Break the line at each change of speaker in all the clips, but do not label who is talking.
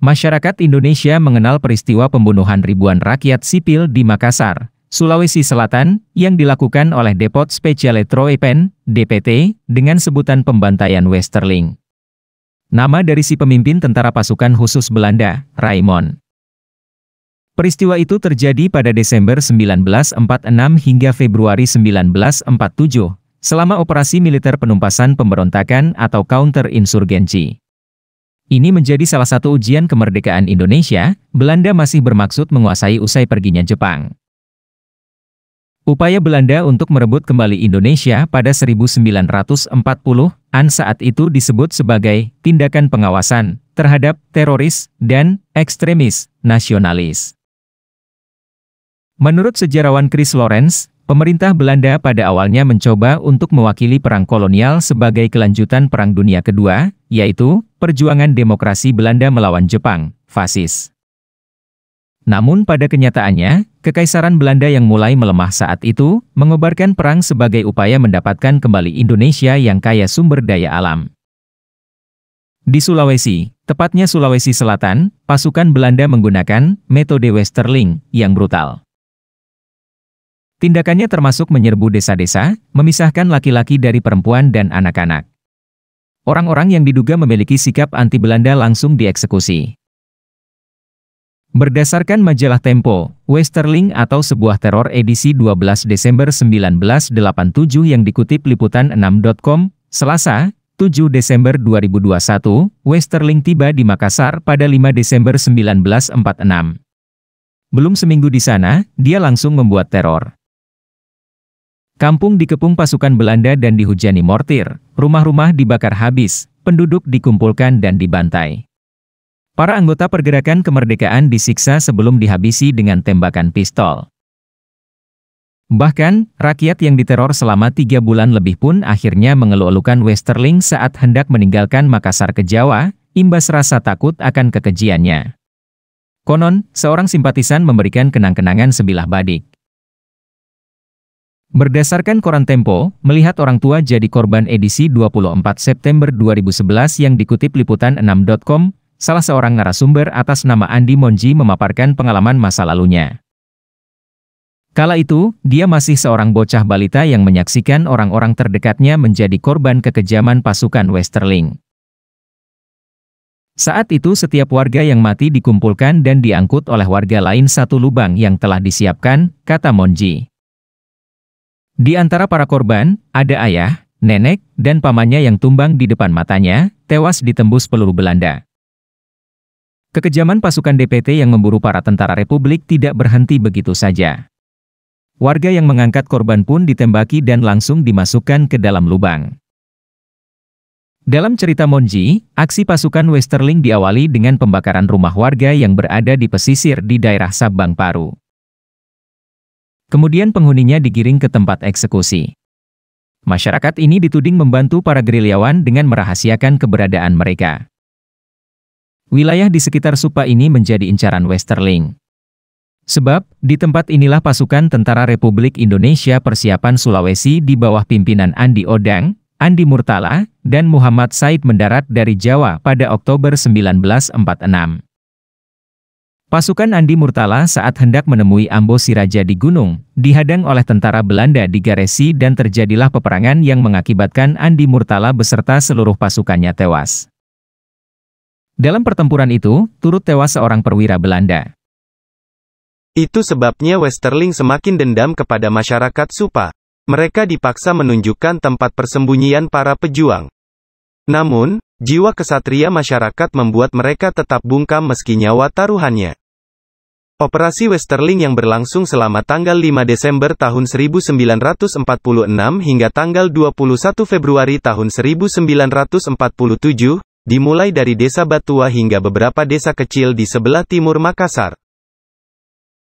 Masyarakat Indonesia mengenal peristiwa pembunuhan ribuan rakyat sipil di Makassar, Sulawesi Selatan, yang dilakukan oleh Depot Speciale Troepen, DPT, dengan sebutan pembantaian Westerling. Nama dari si pemimpin tentara pasukan khusus Belanda, Raymond. Peristiwa itu terjadi pada Desember 1946 hingga Februari 1947, selama operasi militer penumpasan pemberontakan atau counterinsurgency. Ini menjadi salah satu ujian kemerdekaan Indonesia. Belanda masih bermaksud menguasai usai perginya Jepang. Upaya Belanda untuk merebut kembali Indonesia pada 1940-an saat itu disebut sebagai tindakan pengawasan terhadap teroris dan ekstremis nasionalis. Menurut sejarawan Chris Lawrence, pemerintah Belanda pada awalnya mencoba untuk mewakili perang kolonial sebagai kelanjutan Perang Dunia Kedua, yaitu perjuangan demokrasi Belanda melawan Jepang, fasis. Namun pada kenyataannya, Kekaisaran Belanda yang mulai melemah saat itu, mengobarkan perang sebagai upaya mendapatkan kembali Indonesia yang kaya sumber daya alam. Di Sulawesi, tepatnya Sulawesi Selatan, pasukan Belanda menggunakan metode Westerling yang brutal. Tindakannya termasuk menyerbu desa-desa, memisahkan laki-laki dari perempuan dan anak-anak. Orang-orang yang diduga memiliki sikap anti-Belanda langsung dieksekusi. Berdasarkan majalah Tempo, Westerling atau sebuah teror edisi 12 Desember 1987 yang dikutip liputan6.com, Selasa, 7 Desember 2021, Westerling tiba di Makassar pada 5 Desember 1946. Belum seminggu di sana, dia langsung membuat teror. Kampung dikepung pasukan Belanda dan dihujani mortir, rumah-rumah dibakar habis, penduduk dikumpulkan dan dibantai. Para anggota pergerakan kemerdekaan disiksa sebelum dihabisi dengan tembakan pistol. Bahkan, rakyat yang diteror selama 3 bulan lebih pun akhirnya mengeluh-elukan Westerling saat hendak meninggalkan Makassar ke Jawa, imbas rasa takut akan kekejiannya. Konon, seorang simpatisan memberikan kenang-kenangan sebilah badik. Berdasarkan koran Tempo, melihat orang tua jadi korban edisi 24 September 2011 yang dikutip liputan6.com, salah seorang narasumber atas nama Andi Monji memaparkan pengalaman masa lalunya. Kala itu, dia masih seorang bocah balita yang menyaksikan orang-orang terdekatnya menjadi korban kekejaman pasukan Westerling. Saat itu setiap warga yang mati dikumpulkan dan diangkut oleh warga lain satu lubang yang telah disiapkan, kata Monji. Di antara para korban, ada ayah, nenek, dan pamannya yang tumbang di depan matanya, tewas ditembus peluru Belanda. Kekejaman pasukan DPT yang memburu para tentara Republik tidak berhenti begitu saja. Warga yang mengangkat korban pun ditembaki dan langsung dimasukkan ke dalam lubang. Dalam cerita Monji, aksi pasukan Westerling diawali dengan pembakaran rumah warga yang berada di pesisir di daerah Sabang Paru. Kemudian penghuninya digiring ke tempat eksekusi. Masyarakat ini dituding membantu para gerilyawan dengan merahasiakan keberadaan mereka. Wilayah di sekitar Supa ini menjadi incaran Westerling. Sebab, di tempat inilah pasukan Tentara Republik Indonesia Persiapan Sulawesi di bawah pimpinan Andi Odang, Andi Murtala, dan Muhammad Said mendarat dari Jawa pada Oktober 1946. Pasukan Andi Murtala saat hendak menemui Ambo Siraja di gunung, dihadang oleh tentara Belanda di Garesi dan terjadilah peperangan yang mengakibatkan Andi Murtala beserta seluruh pasukannya tewas. Dalam pertempuran itu, turut tewas seorang perwira Belanda.
Itu sebabnya Westerling semakin dendam kepada masyarakat Supa. Mereka dipaksa menunjukkan tempat persembunyian para pejuang. Namun, jiwa kesatria masyarakat membuat mereka tetap bungkam meski nyawa taruhannya. Operasi Westerling yang berlangsung selama tanggal 5 Desember tahun 1946 hingga tanggal 21 Februari tahun 1947, dimulai dari desa Batua hingga beberapa desa kecil di sebelah timur Makassar.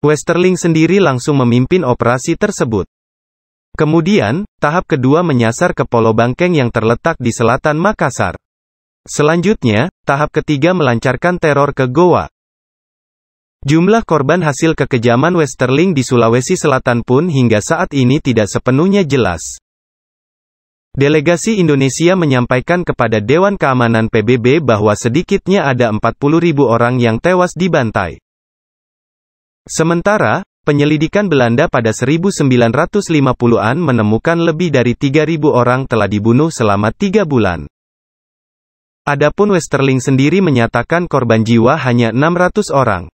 Westerling sendiri langsung memimpin operasi tersebut. Kemudian, tahap kedua menyasar ke Pulau Bangkeng yang terletak di selatan Makassar. Selanjutnya, tahap ketiga melancarkan teror ke Goa. Jumlah korban hasil kekejaman Westerling di Sulawesi Selatan pun hingga saat ini tidak sepenuhnya jelas. Delegasi Indonesia menyampaikan kepada Dewan Keamanan PBB bahwa sedikitnya ada 40.000 orang yang tewas dibantai. Sementara, penyelidikan Belanda pada 1950-an menemukan lebih dari 3.000 orang telah dibunuh selama 3 bulan. Adapun Westerling sendiri menyatakan korban jiwa hanya 600 orang.